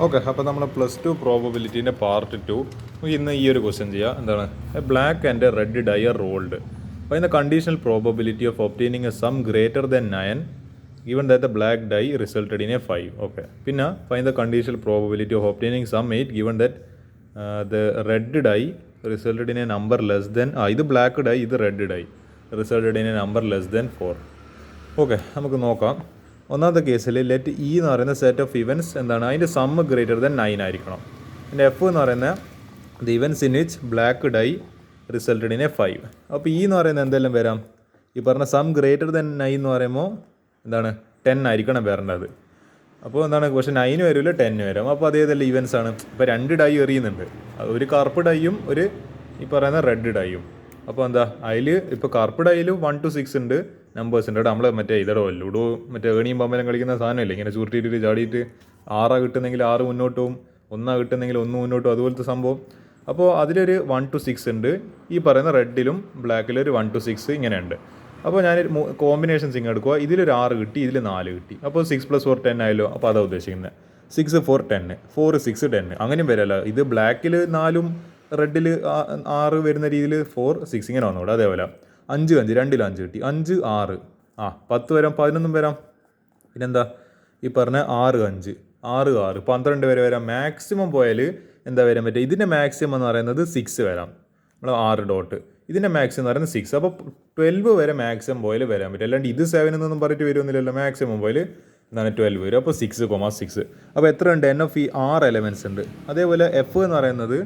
Okay, അപ്പോൾ നമ്മൾ +2 പ്രോബബിലിറ്റീൻ്റെ part 2 ഇന്ന് ഈ ഒരു ക്വസ്റ്റ്യൻ ചെയ്യുക. എന്താണ് black and red die are rolled അപ്പോൾ ഇന്ന് conditional probability of obtaining a sum greater than 9 given that the black die resulted in a 5. Okay, പിന്നെ find the conditional probability of obtaining sum 8 given that the red die resulted in a number less than ഇത് black die, ഇത് red die resulted in a number less than 4. Okay, നമുക്ക് നോക്കാം. ഒന്നാമത്തെ കേസിൽ let E എന്ന് പറയുന്ന set of events എന്താണ്, അതിൻ്റെ സമ്മ് ഗ്രേറ്റർ ദാൻ 9 ആയിരിക്കണം. എൻ്റെ എഫ് എന്ന് പറയുന്ന the events in which black die resulted in a 5. അപ്പോൾ ഇ എന്ന് പറയുന്നത് എന്തെല്ലാം വരാം, ഈ പറഞ്ഞ സം ഗ്രേറ്റർ ദാൻ 9 എന്ന് പറയുമ്പോൾ എന്താണ് 10 ആയിരിക്കണം വരേണ്ടത്. അപ്പോൾ എന്താണ് പക്ഷേ 9 വരില്ല, 10 വരും. അപ്പോൾ അതേതല്ല ഇവൻറ്റ്സ് ആണ്. ഇപ്പോൾ 2 ഡൈ എറിയുന്നുണ്ട്, ഒരു കറുപ്പ് ഡൈയും ഒരു ഈ പറയുന്ന റെഡ് ഡൈയും. അപ്പോൾ എന്താ അതിൽ ഇപ്പോൾ കറുപ്പ് ഡൈയിൽ 1 to 6 ഉണ്ട് നമ്പേഴ്സ് ഉണ്ട്. നമ്മൾ മറ്റേ ഇതടോ ലൂഡോ മറ്റേ ഏണിയും പമ്പലം കളിക്കുന്ന സാധനമില്ലേ, ഇങ്ങനെ ചുരുട്ടിയിട്ട് ചാടിയിട്ട് 6 കിട്ടുന്നെങ്കിൽ 6 മുന്നോട്ട് പോകും, 1 കിട്ടുന്നെങ്കിൽ 1 മുന്നോട്ട് പോകും, അതുപോലത്തെ സംഭവം. അപ്പോൾ അതിലൊരു 1 to 6 ഉണ്ട്. ഈ പറയുന്ന റെഡിലും ബ്ലാക്കിലൊരു 1 to 6 ഇങ്ങനെ ഉണ്ട്. അപ്പോൾ ഞാൻ കോമ്പിനേഷൻസ് ഇങ്ങനെ എടുക്കുക. ഇതിലൊരു 6 കിട്ടി, ഇതിൽ 4 കിട്ടി. അപ്പോൾ 6 + 4 10 ആയല്ലോ. അപ്പോൾ അതാണ് ഉദ്ദേശിക്കുന്നത്. 6 4 10, 4 6 10 അങ്ങനെയും വരല്ലോ. ഇത് ബ്ലാക്കിൽ 4ഉം റെഡിൽ 6 വരുന്ന രീതിയിൽ 4 6 ഇങ്ങനെ വന്നോളൂ. അതേപോലെ 5 5 2ൽ 5 കിട്ടി, 5 6 10 വരാം, 11 വരാം. പിന്നെന്താ ഈ പറഞ്ഞ 6 5 6 6 12 വരെ വരാം. മാക്സിമം പോയാൽ എന്താ വരാൻ പറ്റുക, ഇതിൻ്റെ മാക്സിമം എന്ന് പറയുന്നത് 6 വരാം. നമ്മൾ 6 ഡോട്ട്, ഇതിൻ്റെ മാക്സിമം എന്ന് പറയുന്നത് 6. അപ്പോൾ 12 വരെ മാക്സിമം പോയാൽ വരാൻ പറ്റും. അല്ലാണ്ട് ഇത് 7 എന്നൊന്നും പറഞ്ഞിട്ട് വരുമെന്നില്ലല്ലോ. മാക്സിമം പോയാൽ എന്താണ് 12 വരും. അപ്പോൾ 6,6. അപ്പോൾ എത്ര ഉണ്ട്, എൻ ഓഫ് ഈ 6 എലമെൻറ്റ്സ് ഉണ്ട്. അതേപോലെ എഫ് എന്ന് പറയുന്നത്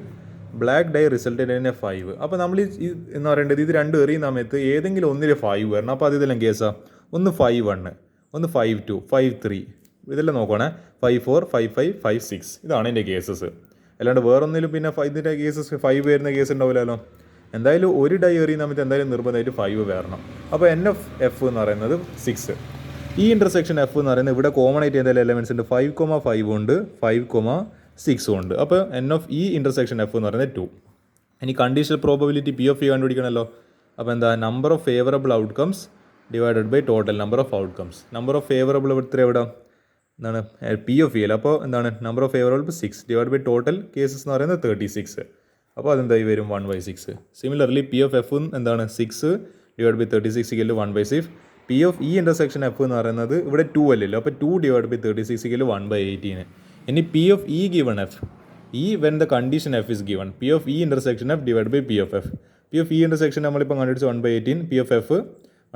black die resulted in a 5. അപ്പോൾ നമ്മൾ ഈ എന്ന് പറയേണ്ടത് ഇത് രണ്ടും എറിയുന്ന സമയത്ത് ഏതെങ്കിലും ഒന്നിൽ 5 വരണം. അപ്പോൾ അതിതെല്ലാം കേസാണ്. ഒന്ന് 5 1, ഒന്ന് 5 2, 5 3, ഇതെല്ലാം നോക്കുകയാണെ 5 4, 5 5, 5 6. ഇതാണ് എൻ്റെ കേസസ്. അല്ലാണ്ട് വേറൊന്നിലും പിന്നെ ഇതിൻ്റെ കേസസ് 5 വരുന്ന കേസ് ഉണ്ടാവില്ലല്ലോ. എന്തായാലും ഒരു ഡൈ എറിയുന്ന സമയത്ത് എന്തായാലും നിർബന്ധമായിട്ട് 5 വരണം. അപ്പോൾ എൻ ഓഫ് എഫ് എന്ന് പറയുന്നത് 6. ഈ ഇൻ്റർസെക്ഷൻ എഫ് എന്ന് പറയുന്നത് ഇവിടെ കോമൺ ആയിട്ട് എന്തെങ്കിലും എലമെൻറ്റ്സ് ഉണ്ട്. 5,5 ഉണ്ട്, 5,6 ഉണ്ട്. അപ്പോൾ n of E intersection F എന്ന് പറയുന്നത് 2. ഇനി conditional probability P of E കണ്ടുപിടിക്കണമല്ലോ. അപ്പോൾ എന്താ, number of favourable outcomes divided by total number of outcomes. Number of favourable ഇത്ര എവിടെ എന്താണ് പി ഓഫ് ഇ അല്ല. അപ്പോൾ എന്താണ് number of favourable 6 divide by total cases എന്ന് പറയുന്നത് 36. അപ്പോൾ അതെന്തായി വരും 1/6. സിമിലർലി പി ഓഫ് എഫ് എന്താണ് 6 divide by 36 = 1/6. P of E intersection F എന്ന് പറയുന്നത് ഇവിടെ 2 അല്ലല്ലോ. അപ്പോൾ 2 ഡിവൈഡ് ബൈ 36 = 1/18. ഇനി P of E given F, E when the condition F is given, P of E intersection F divide by P of F. P of E intersection നമ്മളിപ്പോൾ കണ്ടുപിടിച്ച് 1/18, P of F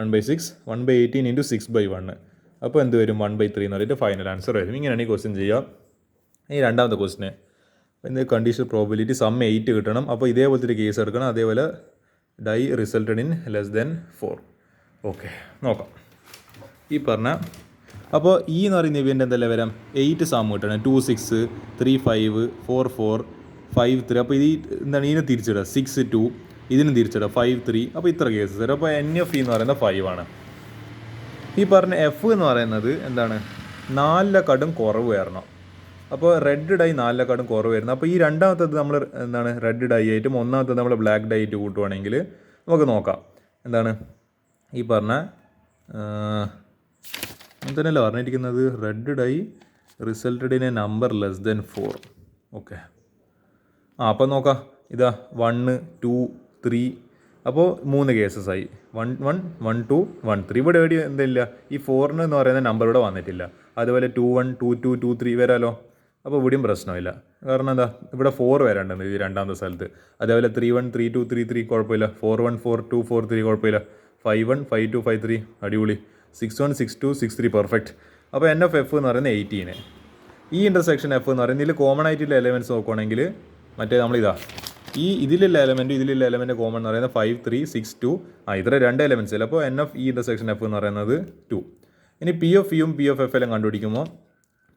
1/6, 1/18 × 6/1. അപ്പോൾ എന്ത് വരും 1/3 എന്ന് പറഞ്ഞിട്ട് final answer വരും. ഇങ്ങനെയാണ് ഈ ക്വസ്റ്റ്യൻ ചെയ്യുക. ഈ രണ്ടാമത്തെ ക്വസ്റ്റിന് എന്ത് കണ്ടീഷണൽ പ്രോബിലിറ്റി സം 8 കിട്ടണം. അപ്പോൾ ഇതേപോലത്തെ ഒരു കേസ് എടുക്കണം. അതേപോലെ die resulted in less than 4. Okay, നോക്കാം. ഈ പറഞ്ഞ അപ്പോൾ ഈ എന്ന് പറയുന്ന ഇവൻ്റ് എന്തെല്ലാം വരാം, 8 സം കിട്ടണം. 2 6, 3 5, 4 4, 5 3. അപ്പോൾ ഇത് എന്താണ് ഇതിനെ തിരിച്ചിടുക, 6 2, ഇതിന് തിരിച്ചിടുക 5 3. അപ്പോൾ ഇത്ര കേസസ് വരും. അപ്പോൾ എൻ ഓഫ് ഇ എന്ന് പറയുന്നത് 5 ആണ്. ഈ പറഞ്ഞ എഫ് എന്ന് പറയുന്നത് എന്താണ് 4ലെക്കാട്ടും കുറവ് വരണം. അപ്പോൾ റെഡ് ഡൈ 4ലെക്കാട്ടും കുറവ് വരുന്നത്. അപ്പോൾ ഈ രണ്ടാമത്തത് നമ്മൾ എന്താണ് റെഡ് ഡൈ ആയിട്ടും ഒന്നാമത്തത് നമ്മൾ ബ്ലാക്ക് ഡൈ ആയിട്ട് കൂട്ടുവാണെങ്കിൽ നമുക്ക് നോക്കാം. എന്താണ് ഈ പറഞ്ഞ തന്നെയല്ല പറഞ്ഞിരിക്കുന്നത്, red die resulted in a number less than 4. Okay, അപ്പോൾ നോക്കാം. ഇതാ 1 2 3. അപ്പോൾ 3 കേസസ് ആയി. 1 1 1 2 1 3. ഇവിടെ എവിടെ എന്തില്ല, ഈ 4 എന്ന് പറയുന്ന നമ്പർ ഇവിടെ വന്നിട്ടില്ല. അതുപോലെ 2 1 2 2 2 3 വരാമല്ലോ. അപ്പോൾ ഇവിടെയും പ്രശ്നമില്ല. കാരണം എന്താ ഇവിടെ 4 വരാണ്ടുണ്ട് ഈ രണ്ടാമത്തെ സ്ഥലത്ത്. അതേപോലെ 3 1 3 2 3 3 കുഴപ്പമില്ല. 4 1 4 2 4 3 കുഴപ്പമില്ല. 5 1 5 2 5 3 അടിപൊളി. 6 1 6 2 6 3 പെർഫെക്റ്റ്. അപ്പോൾ എൻ ഓഫ് എഫ് എന്ന് പറയുന്നത് 18. ഈ ഇൻ്റർസെക്ഷൻ എഫ് എന്ന് പറയുന്നത് ഇതിൽ കോമൺ ആയിട്ടുള്ള എലമെൻറ്റ്സ് നോക്കുകയാണെങ്കിൽ മറ്റേ നമ്മളിതാ ഈ ഇതിലുള്ള എലമെൻറ്റ് കോമൺ എന്ന് പറയുന്നത് 5 3 6 2. ഇത്ര 2 എലമെൻറ്റ്സ് അല്ല. അപ്പോൾ n of E intersection F എന്ന് പറയുന്നത് 2. ഇനി പി ഓഫ് ഇയും പി ഓഫ് എഫ് എല്ലാം കണ്ടുപിടിക്കുമ്പോൾ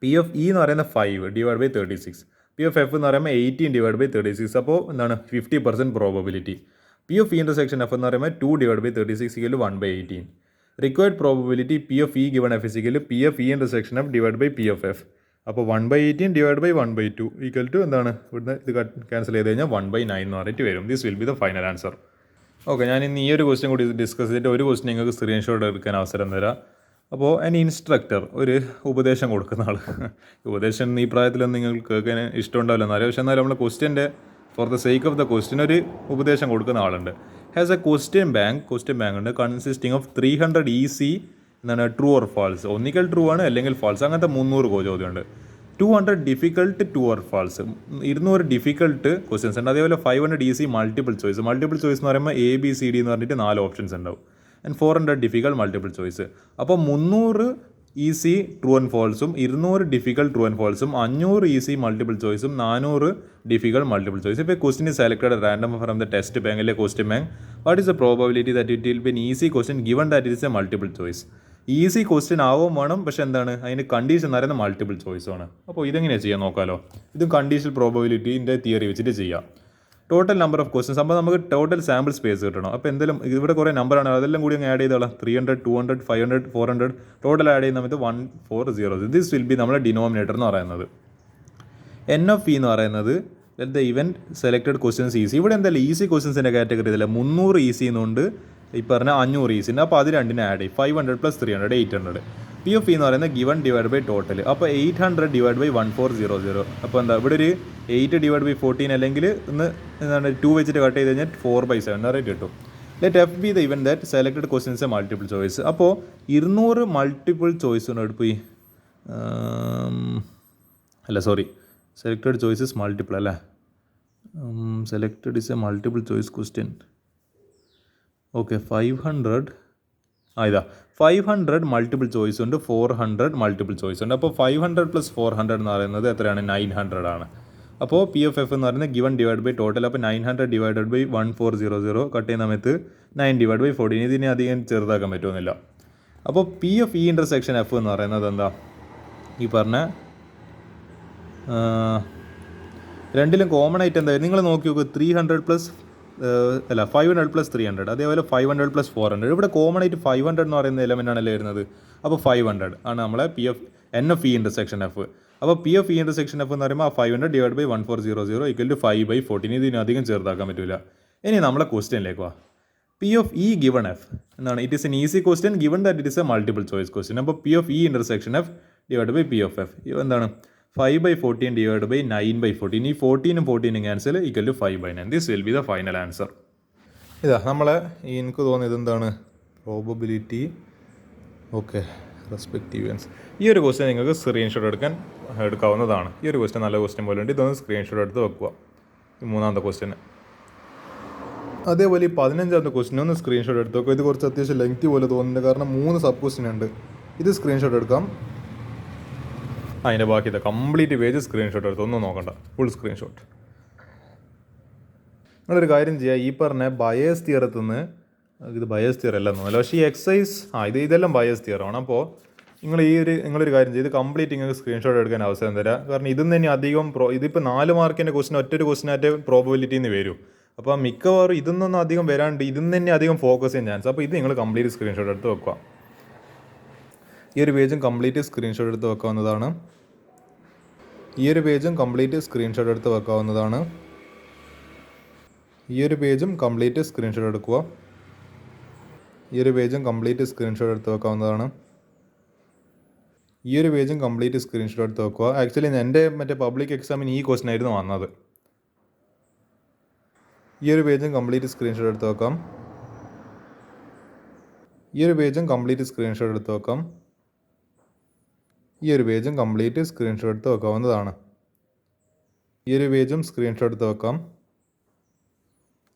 പി ഓഫ് ഇ എന്ന് പറയുന്നത് 5 divide by 36. P of F എന്ന് പറയുമ്പോൾ 18 ഡിവൈഡ് ബൈ 36. അപ്പോൾ എന്താണ് 50% probability. P of E intersection F എന്ന് പറയുമ്പോൾ 2 divide by 36 = 1/18. Required probability P of E given F = P of E intersection F divide by P of F. അപ്പോൾ 1/18 divide by 1/2 = എന്താണ് ഇവിടുന്ന് ഇത് ക്യാൻസൽ ചെയ്ത് കഴിഞ്ഞാൽ 1/9 എന്ന് പറഞ്ഞിട്ട് വരും. This will be the final answer. Okay, ഞാൻ ഇന്ന് ഈ ഒരു ക്വസ്റ്റ്യൻ കൂടി ഡിസ്കസ് ചെയ്തിട്ട് ഒരു ക്വസ്റ്റ്യൻ നിങ്ങൾക്ക് സ്ക്രീൻഷോട്ട് എടുക്കാൻ അവസരം തരാം. അപ്പോൾ ഇൻസ്ട്രക്ടർ ഒരു ഉപദേശം കൊടുക്കുന്ന ആൾ. ഉപദേശം ഈ പ്രായത്തിലൊന്നും നിങ്ങൾക്ക് കേൾക്കാൻ ഇഷ്ടമുണ്ടാവില്ല എന്നാലും, പക്ഷേ എന്നാലും നമ്മൾ ക്വസ്റ്റ്യൻ്റെ for the sake of the question ഒരു ഉപദേശം കൊടുക്കുന്ന ആളുണ്ട്. ഹാസ് എ ക്വസ്റ്റ്യൻ ബാങ്ക് ഉണ്ട് കൺസിസ്റ്റിംഗ് ഓഫ് 300 ഈസി എന്താണ് ട്രൂ ഓർ ഫാൾസ്, ഒന്നിക്കൽ ട്രൂ ആണ് അല്ലെങ്കിൽ ഫാൾസ്, അങ്ങനത്തെ 300 ചോദ്യമുണ്ട്. 200 difficult true or false, 200 difficult questions ഉണ്ട്. അതേപോലെ 500 ഈസി മൾട്ടിപ്പിൾ ചോയ്സ് എന്ന് പറയുമ്പോൾ ABCD എന്ന് പറഞ്ഞിട്ട് 4 ഓപ്ഷൻസ് ഉണ്ടാവും. And 400 difficult multiple choice. അപ്പോൾ 300 ഈസി ട്രൂ ആൻഡ് ഫോൾസും 200 ഡിഫിക്കൽട്ട് ട്രൂ ആൻഡ് ഫോൾസും 500 ഈസി മൾട്ടിപ്പിൾ ചോയ്സും 400 ഡിഫിക്കൽട്ട് മൾട്ടിപ്പിൾ ചോയ്സ്. ഇപ്പോൾ question is selected at random from the test bank അല്ലെങ്കിൽ question bank. What is the probability that it will be an easy question given that it is a multiple choice? Easy question ആവും വേണം, പക്ഷേ എന്താണ് അതിന് condition എന്ന് പറയുന്നത് multiple choice ആണ്. അപ്പോൾ ഇതെങ്ങനെയാണ് ചെയ്യാൻ നോക്കാമല്ലോ. ഇതും കണ്ടീഷണൽ പ്രോബബിലിറ്റിൻ്റെ തിയറി വെച്ചിട്ട് ചെയ്യാം. ടോട്ടൽ നമ്പർ ഓഫ് ക്വസ്റ്റ്യൻസ്, അപ്പോൾ നമുക്ക് ടോട്ടൽ സാമ്പിൾ സ്പേസ് കിട്ടണം. അപ്പോൾ എന്തെങ്കിലും ഇവിടെ കുറേ നമ്പറാണ്, അതെല്ലാം കൂടി അങ്ങ് ആഡ് ചെയ്തോളാം. 300, 200, 500, 400 ടോട്ടൽ ആഡ് ചെയ്യുന്ന സമയത്ത് 140. ദിസ് വിൽ ബി നമ്മുടെ ഡിനോമിനേറ്റർ എന്ന് പറയുന്നത്. NF എന്ന് പറയുന്നത് the event selected questions easy. ഇവിടെ എന്തായാലും ഈസി ക്വസ്റ്റ്യൻസിൻ്റെ കാറ്റഗറി ഇതല്ല. 300 ഈസി എന്നുകൊണ്ട് ഈ പറഞ്ഞ 500 ഈസി ഉണ്ട്. അപ്പോൾ അത് രണ്ടിനെ ആഡ് ചെയ്യും. 500 + 300 800. PF എന്ന് പറയുന്നത് ഗിവൺ ഡിവൈഡ് ബൈ ടോട്ടൽ. അപ്പോൾ 800 ഡിവൈഡ് ബൈ 1400. അപ്പോൾ എന്താ ഇവിടെ ഒരു 8 ഡിവൈഡ് ബൈ 14 അല്ലെങ്കിൽ എന്താണ് 2 വെച്ചിട്ട് കട്ട് ചെയ്ത് കഴിഞ്ഞാൽ 4/7 റേറ്റ് കിട്ടും. Let F be the event that selected questions multiple choice. അപ്പോൾ 200 മൾട്ടിപ്പിൾ ചോയ്സ് എടുപ്പ് സെലക്ടഡ് ചോയ്സസ് മൾട്ടിപ്പിൾ അല്ലേ. Selected is a multiple choice question. Okay 500 multiple choice ഉണ്ട്, 400 മൾട്ടിപ്പിൾ ചോയ്സ് ഉണ്ട്. അപ്പോൾ 500 + 400 എന്ന് പറയുന്നത് എത്രയാണ്? 900 ആണ്. അപ്പോൾ PF എന്ന് പറയുന്നത് ഗിവൺ ഡിവൈഡ് ബൈ ടോട്ടൽ. അപ്പോൾ 900 ഡിവൈഡഡ് ബൈ 1400 കട്ട് ചെയ്യുന്ന സമയത്ത് 9 ഡിവൈഡ് ബൈ 14. ഇതിനെ അധികം ചെറുതാക്കാൻ പറ്റുമെന്നില്ല. അപ്പോൾ PF F എന്ന് പറയുന്നത് എന്താ? ഈ പറഞ്ഞ രണ്ടിലും കോമൺ ആയിട്ട് എന്താ നിങ്ങൾ നോക്കി നോക്കുക. 500 + 300 അതേപോലെ 500 + 400. ഇവിടെ കോമൺ ആയിട്ട് 500 എന്ന് പറയുന്ന എലമെൻ്റ് ആണല്ലേ വരുന്നത്. അപ്പോൾ 500 ആണ് നമ്മളെ NF F. അപ്പോൾ PF F എന്ന് പറയുമ്പോൾ 500 ഡിവൈഡ് ബൈ 1400 = 5/14. ഇതിന് അധികം ചെറുതാക്കാൻ പറ്റില്ല. ഇനി നമ്മളെ ക്വസ്റ്റ്യനിലേക്ക് വാ. PF ഗിവൺ F എന്താണ്? It is an easy question given that it is a multiple choice question. അപ്പോൾ PF F divide by PF എന്താണ്? 5/14 ഡിവൈഡ് ബൈ 9/14. ഈ 14 14 cancel = 5/9. This will be the final answer. ഇതാ നമ്മളെ എനിക്ക് തോന്നിയത് എന്താണ്? പ്രോബബിലിറ്റി. Okay respective answer. ഈ ഒരു ക്വസ്റ്റ്യൻ നിങ്ങൾക്ക് സ്ക്രീൻഷോട്ട് എടുക്കാവുന്നതാണ്. ഈ ഒരു ക്വസ്റ്റ്യൻ നല്ല ക്വസ്റ്റ്യൻ പോലെ ഉണ്ട്. ഇതൊന്ന് സ്ക്രീൻഷോട്ട് എടുത്ത് വെക്കുക. ഈ 3ാമത്തെ ക്വസ്റ്റ്യന്. അതേപോലെ ഈ 15ാമത്തെ ക്വസ്റ്റ്യൻ ഒന്ന് സ്ക്രീൻഷോട്ട് എടുത്ത് വെക്കുക. ഇത് കുറച്ച് അത്യാവശ്യം ലെങ്തി പോലെ തോന്നുന്നുണ്ട്, കാരണം 3 സബ് ക്വസ്റ്റ്യൻ ഉണ്ട്. ഇത് സ്ക്രീൻഷോട്ട് എടുക്കാം. അതിൻ്റെ ബാക്കി കംപ്ലീറ്റ് പേജ് സ്ക്രീൻഷോട്ട് എടുത്ത് ഒന്നും നോക്കണ്ട, ഫുൾ സ്ക്രീൻഷോട്ട്. നിങ്ങളൊരു കാര്യം ചെയ്യുക. ഈ പറഞ്ഞ ബയേഴ്സ് തിയറത്തിൽ നിന്ന്, ഇത് ബയേഴ്സ് തിയർ അല്ല എന്നല്ല, പക്ഷേ ഈ എക്സസൈസ് ഇതെല്ലാം ബയേഴ്സ് തിയറാണ്. അപ്പോൾ നിങ്ങളൊരു കാര്യം ചെയ്ത് കംപ്ലീറ്റ് നിങ്ങൾക്ക് സ്ക്രീൻഷോട്ട് എടുക്കാൻ അവസരം തരാം. കാരണം ഇതൊന്നും തന്നെ അധികം ഇതിപ്പോൾ 4 മാർക്കിൻ്റെ ക്വസ്റ്റ്യൻ ഒറ്റൊരു ക്വസ്റ്റ്യനായിട്ട് പ്രോബബിലിറ്റിയിൽ നിന്ന് വരും. അപ്പോൾ മിക്കവാറും ഇതൊന്നും അധികം വരാണ്ട് ഇതിന്ന് തന്നെ അധികം ഫോക്കസ് ചെയ്യാൻ ചാൻസ്. അപ്പോൾ ഇത് നിങ്ങൾ കംപ്ലീറ്റ് സ്ക്രീൻഷോട്ട് എടുത്ത് വെക്കുക. ഈ ഒരു പേജും കംപ്ലീറ്റ് സ്ക്രീൻഷോട്ട് എടുത്ത് വെക്കാവുന്നതാണ്. ഈ ഒരു പേജും കംപ്ലീറ്റ് സ്ക്രീൻഷോട്ട് എടുത്ത് വെക്കാവുന്നതാണ്. ഈ ഒരു പേജും കംപ്ലീറ്റ് സ്ക്രീൻഷോട്ട് എടുക്കുക. ഈ ഒരു പേജും കംപ്ലീറ്റ് സ്ക്രീൻഷോട്ട് എടുത്ത് വെക്കാവുന്നതാണ്. ഈ ഒരു പേജും കംപ്ലീറ്റ് സ്ക്രീൻഷോട്ട് എടുത്ത് വെക്കുക. ആക്ച്വലി എൻ്റെ പബ്ലിക് എക്സാമിന് ഈ ക്വസ്റ്റ്യൻ ആയിരുന്നു വന്നത്. ഈ ഒരു പേജും കംപ്ലീറ്റ് സ്ക്രീൻഷോട്ട് എടുത്ത് വെക്കാം. ഈ ഒരു പേജും കംപ്ലീറ്റ് സ്ക്രീൻഷോട്ട് എടുത്ത് വെക്കാം. ഈ ഒരു പേജും കംപ്ലീറ്റ് സ്ക്രീൻഷോട്ട് എടുത്ത് വെക്കാവുന്നതാണ്. ഈ ഒരു പേജും സ്ക്രീൻഷോട്ട് എടുത്ത് വെക്കാം.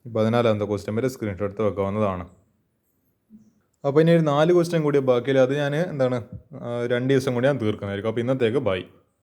14ാമത്തെ ക്വസ്റ്റ്യൻ വരെ സ്ക്രീൻഷോട്ട് എടുത്ത് വെക്കാവുന്നതാണ്. അപ്പോൾ ഇനി ഒരു 4 ക്വസ്റ്റ്യൻ കൂടി ബാക്കിയില്ല. അത് ഞാൻ 2 ദിവസം കൂടി ഞാൻ തീർക്കുന്നതായിരിക്കും. അപ്പോൾ ഇന്നത്തേക്ക് ബൈ.